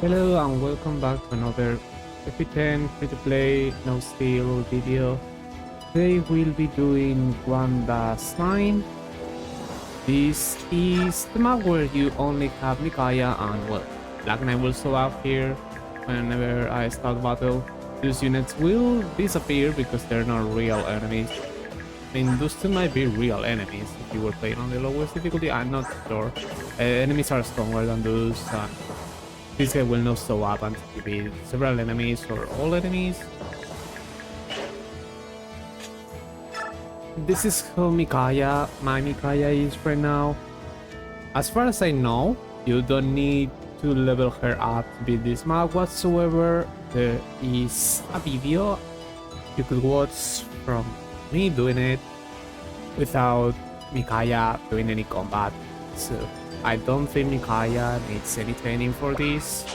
Hello and welcome back to another FP10 free-to-play no steal video. Today we'll be doing one last sign. This is the map where you only have Mikaya and well, Black Knight will show up here whenever I start battle. These units will disappear because they're not real enemies. I mean, those two might be real enemies if you were playing on the lowest difficulty, I'm not sure. Enemies are stronger than those. This guy will not show up until you beat several enemies or all enemies. This is how my Mikaya is right now. As far as I know, you don't need to level her up to beat this map whatsoever. There is a video you could watch from me doing it without Mikaya doing any combat. So I don't think Mikaya needs any training for this,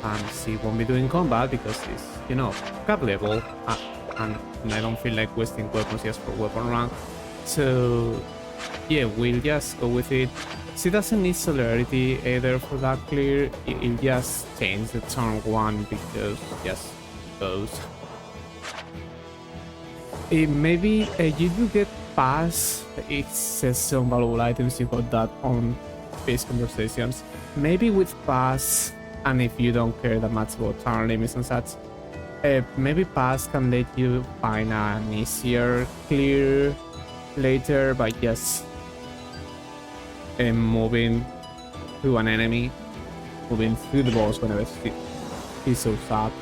and she won't be doing combat because it's, you know, cap level, and I don't feel like wasting weapons just for weapon rank. So yeah, we'll just go with it. She doesn't need celerity either for that clear, it'll just change the turn 1 because just goes. Maybe you do get pass, it says some valuable items, you got that on base conversations. Maybe with pass, and if you don't care that much about turn limits and such, maybe pass can let you find an easier clear later by just moving to an enemy, moving through the boss whenever he shows up.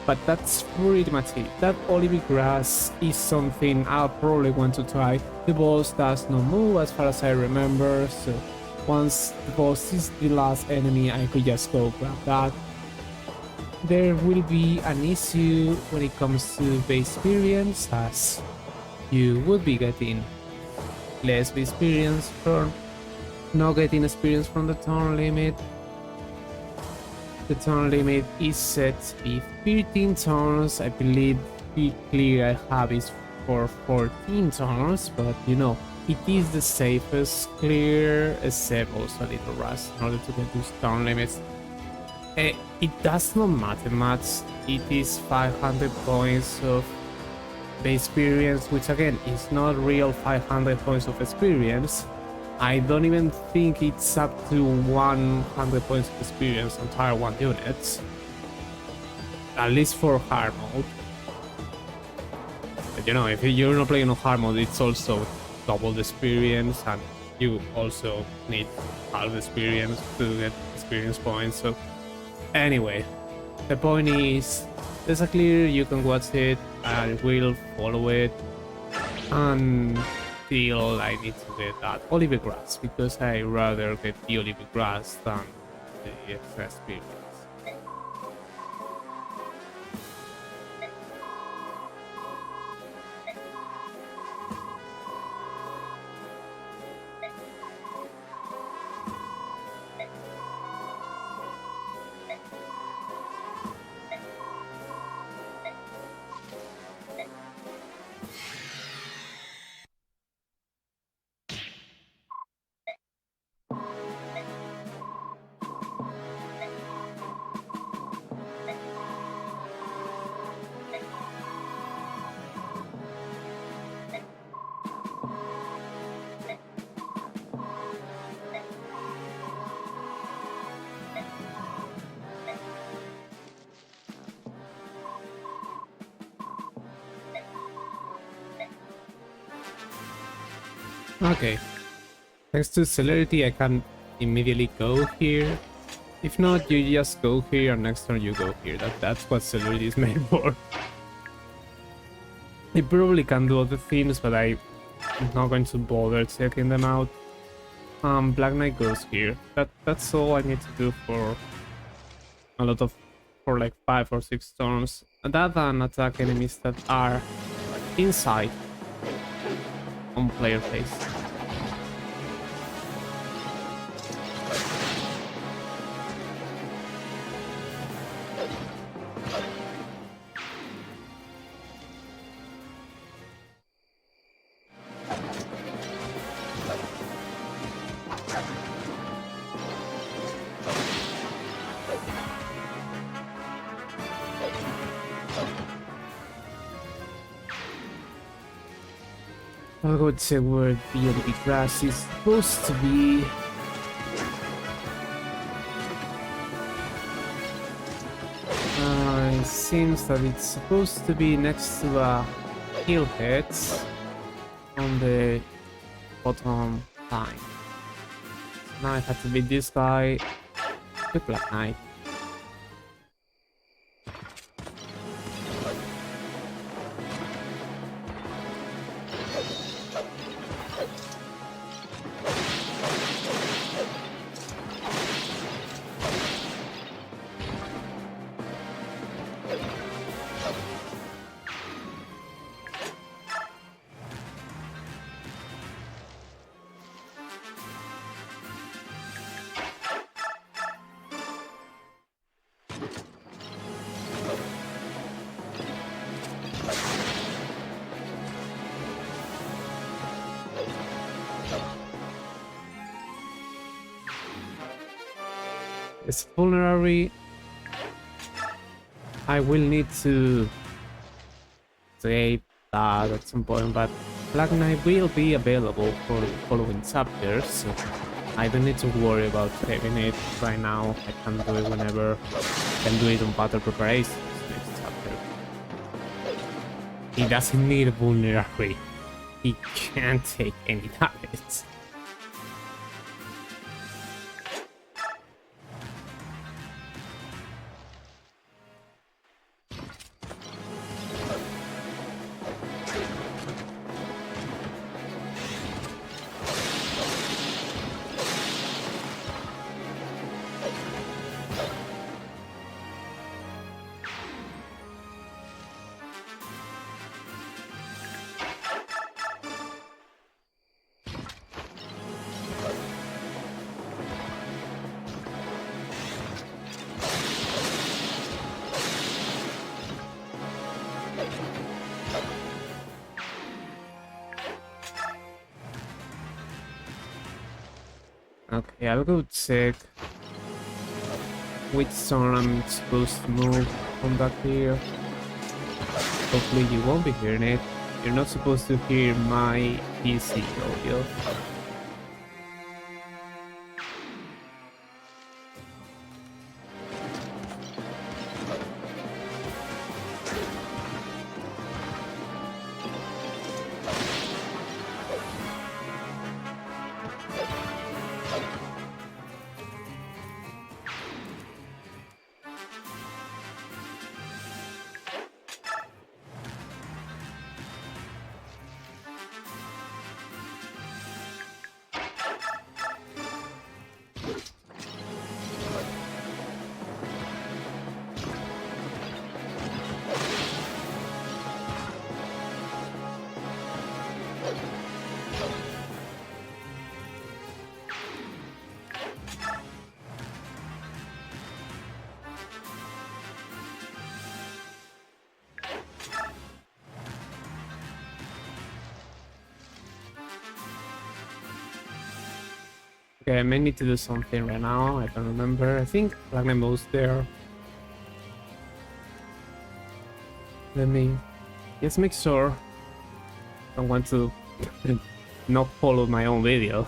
But that's pretty much it. That olive grass is something I'll probably want to try. The boss does not move as far as I remember, so once the boss is the last enemy, I could just go grab that. There will be an issue when it comes to base experience, as you would be getting less base experience from not getting experience from the turn limit. The turn limit is set to be 13 turns. I believe the clear I have is for 14 turns, but you know, it is the safest clear, except also a little rush in order to get those turn limits. It does not matter much. It is 500 points of base experience, which again is not real 500 points of experience. I don't even think it's up to 100 points of experience on tier 1 units. At least for hard mode. But you know, if you're not playing on hard mode, it's also double the experience, and you also need half the experience to get experience points. So anyway, the point is, there's a clear, you can watch it, I will follow it, and still I need to get that olive grass because I rather get the olive grass than the extra experience. Okay, thanks to celerity I can immediately go here. If not, you just go here and next turn you go here. That's what celerity is made for. It probably can do other things, but I'm not going to bother checking them out. Black Knight goes here. That's all I need to do for a lot of, for like 5 or 6 turns. And that and attack enemies that are inside on player face. I'll go check where the enemy grass is supposed to be. It seems that it's supposed to be next to a hillhead on the bottom line. Now I have to beat this guy with Black Knight. It's vulnerable. I will need to save that at some point, but Black Knight will be available for the following chapters, so I don't need to worry about saving it right now. I can do it whenever. I can do it on battle preparations next chapter. He doesn't need a vulnerability. He can't take any damage. Okay, I'll go check which zone I'm supposed to move from back here. Hopefully you won't be hearing it. You're not supposed to hear my PC audio. Okay, I may need to do something right now. I don't remember. I think Black Knight was there. Let me just make sure. I don't want to not follow my own video.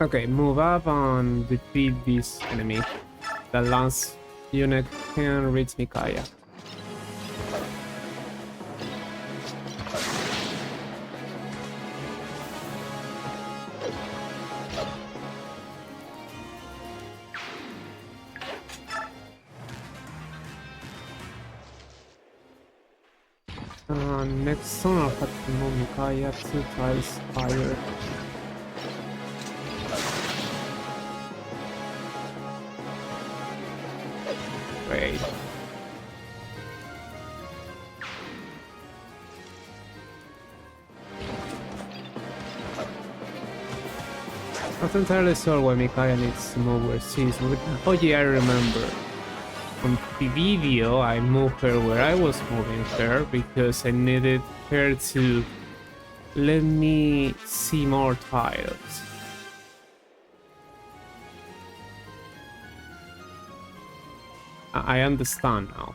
Okay, move up and defeat this enemy. The last unit can reach Mikaya. Next turn I'll have to move Mikaya 2 tiles higher. Great. Not entirely sure why Mikaya needs to move where she's moving. Oh yeah, I remember. On the video, I moved her where I was moving her because I needed her to let me see more tiles. I understand now.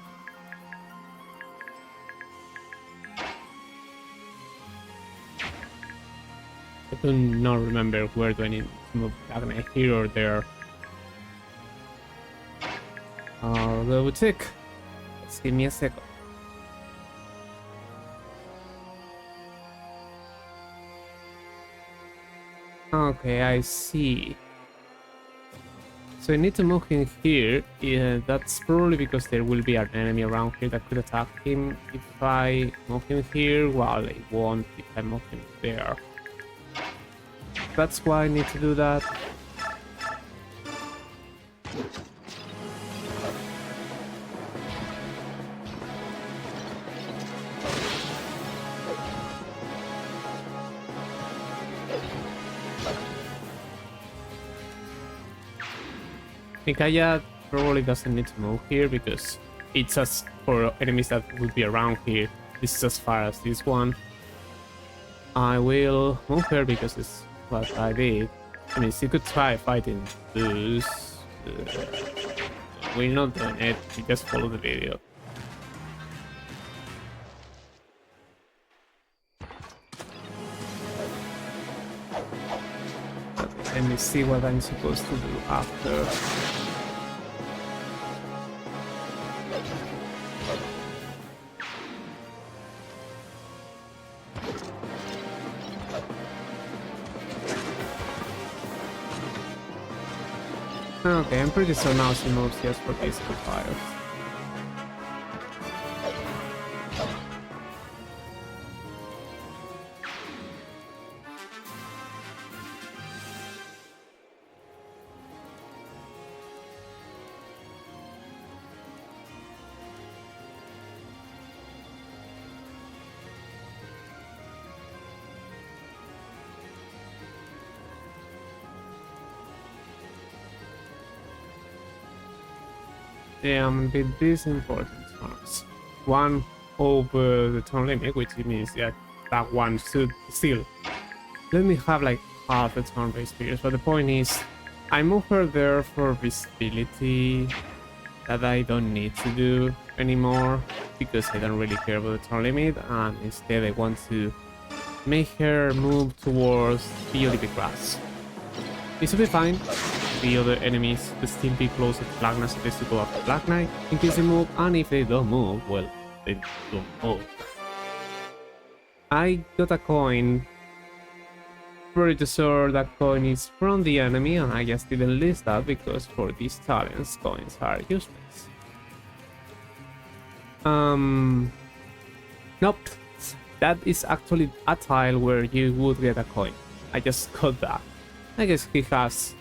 I do not remember where do I need to move Black Knight, here or there. I'll go check. Just give me a second. Okay, I see. So I need to move him here. Yeah, that's probably because there will be an enemy around here that could attack him. If I move him here, well, it won't if I move him there. That's why I need to do that. Mikaya probably doesn't need to move here because it's just for enemies that would be around here. This is as far as this one. I will move her because it's what I did. I mean, she could try fighting this. We're not doing it, we just follow the video. Let me see what I'm supposed to do after. Okay, I'm pretty sure now she moves just for physical fire. With these important turns. One over the turn limit, which means that that one should still let me have like half the turn-based periods. But the point is, I move her there for visibility that I don't need to do anymore because I don't really care about the turn limit, and instead I want to make her move towards the Olympic grass. This will be fine. The other enemies will still be closer to Black Knight, so they should go after Black Knight in case they move, and if they don't move, well, they don't move. I got a coin. Pretty sure that coin is from the enemy, and I just didn't list that because for these talents, coins are useless. Nope. That is actually a tile where you would get a coin. I just got that. I guess he has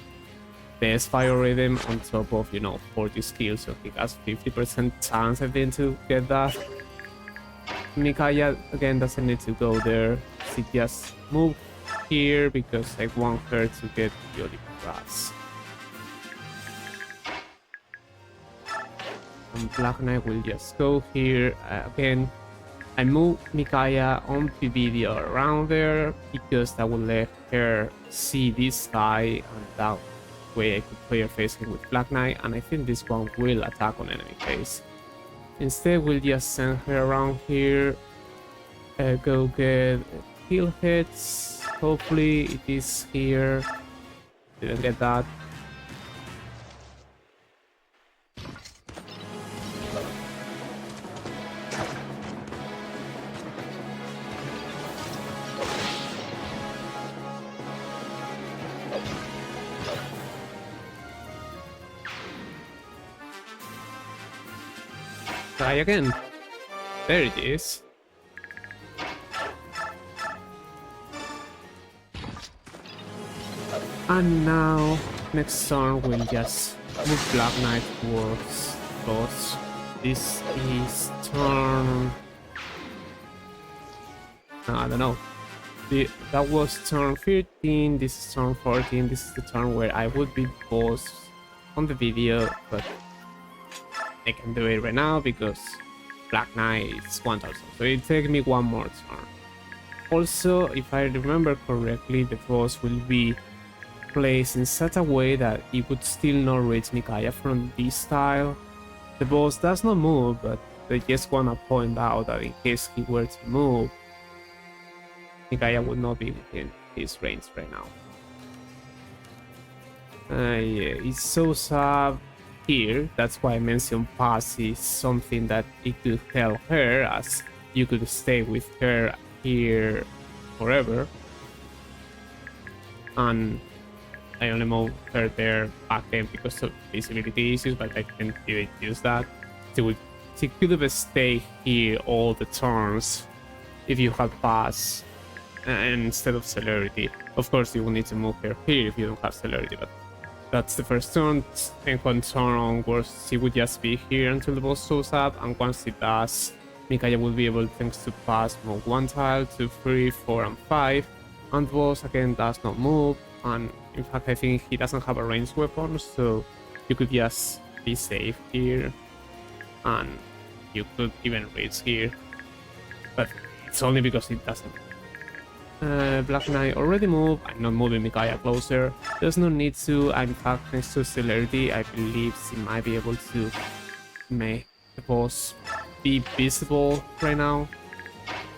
best fire rhythm on top of, 40 skills, so he has 50% chance, I think, to get that. Mikaya, again, doesn't need to go there. She just move here because I want her to get the Olympic grass. And Black Knight will just go here. Again, I move Mikaya on the video around there because that will let her see this guy, and that way I could play her facing with Black Knight, and I think this one will attack on enemy face. Instead, we'll just send her around here, go get kill hits. Hopefully it is here. Didn't get that. Try again. There it is. And now, next turn we'll just move Black Knight towards boss. This is turn... I don't know. That was turn 13, this is turn 14, this is the turn where I would be boss on the video, but I can do it right now because Black Knight is 1000, so it takes me one more turn. Also, if I remember correctly, the boss will be placed in such a way that it would still not reach Micaiah from this tile. The boss does not move, but they just wanna point out that in case he were to move, Micaiah would not be within his range right now. Yeah, it shows up here. That's why I mentioned pass is something that it could help her, as you could stay with her here forever. And I only moved her there back then because of visibility issues, but I didn't really use that. She could have stayed here all the turns if you had pass and instead of celerity. Of course, you will need to move her here if you don't have celerity, but that's the first turn, and one turn onwards, she would just be here until the boss shows up, and once it does, Micaiah will be able, thanks to pass, move 1 tile, 2, 3, 4, and 5, and the boss again does not move, and in fact I think he doesn't have a ranged weapon, so you could just be safe here, and you could even reach here, but it's only because it doesn't. Black Knight already moved. I'm not moving Micaiah closer. There's no need to. In fact, thanks to celerity, I believe she might be able to make the boss be visible right now.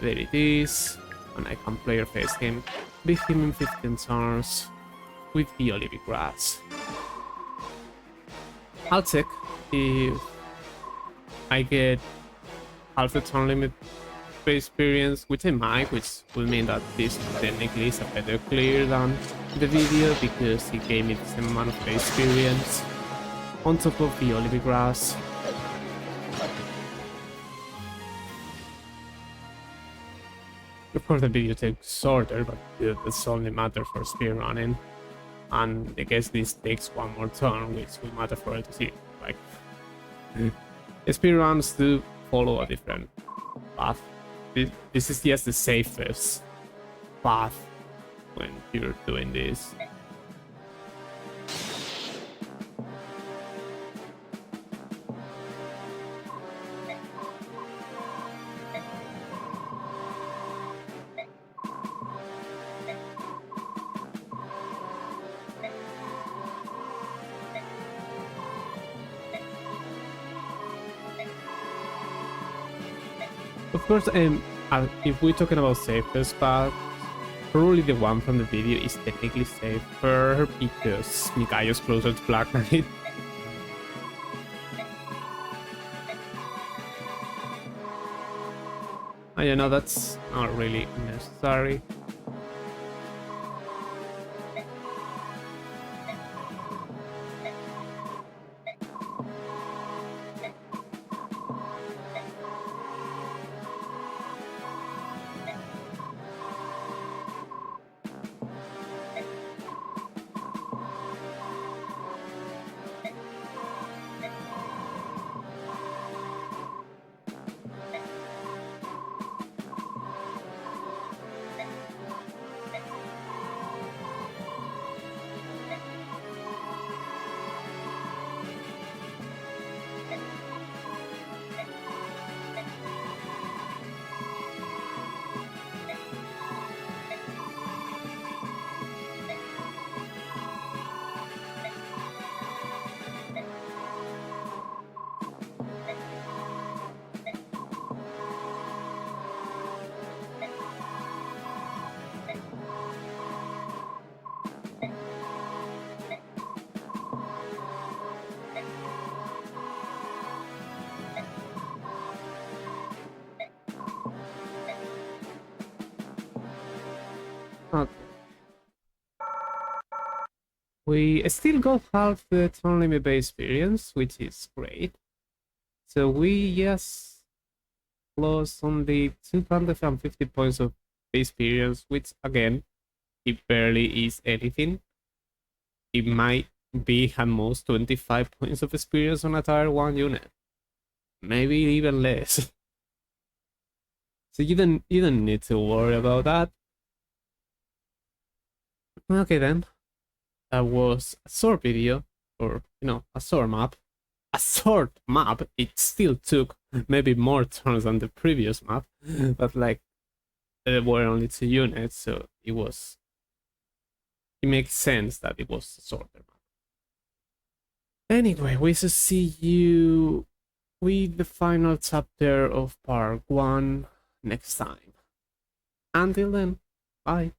There it is. And I can player face him. Beat him in 15 turns with the Olive Grass. I'll check if I get half the turn limit experience, which I might, which will mean that this technically is a better clear than the video because he gave me the same amount of experience on top of the Olive Grass. Of course the video takes shorter, but that's only matter for speedrunning, and I guess this takes one more turn, which will matter for it to see. Like, speedruns do follow a different path. This is just the safest path when you're doing this. Of course, if we're talking about safest path, probably the one from the video is technically safer because Micaiah is closer to Black Knight. I know that's not really necessary. Okay. We still got half the turn limit base experience, which is great. So we just lost only 250 points of base experience, which again, it barely is anything. It might be at most 25 points of experience on a tier 1 unit. Maybe even less. So you don't need to worry about that. Okay then. That was a short video, or a short map. A short map. It still took maybe more turns than the previous map, but like there were only 2 units, so it makes sense that it was a shorter map. Anyway, we shall see you with the final chapter of part 1 next time. Until then, bye.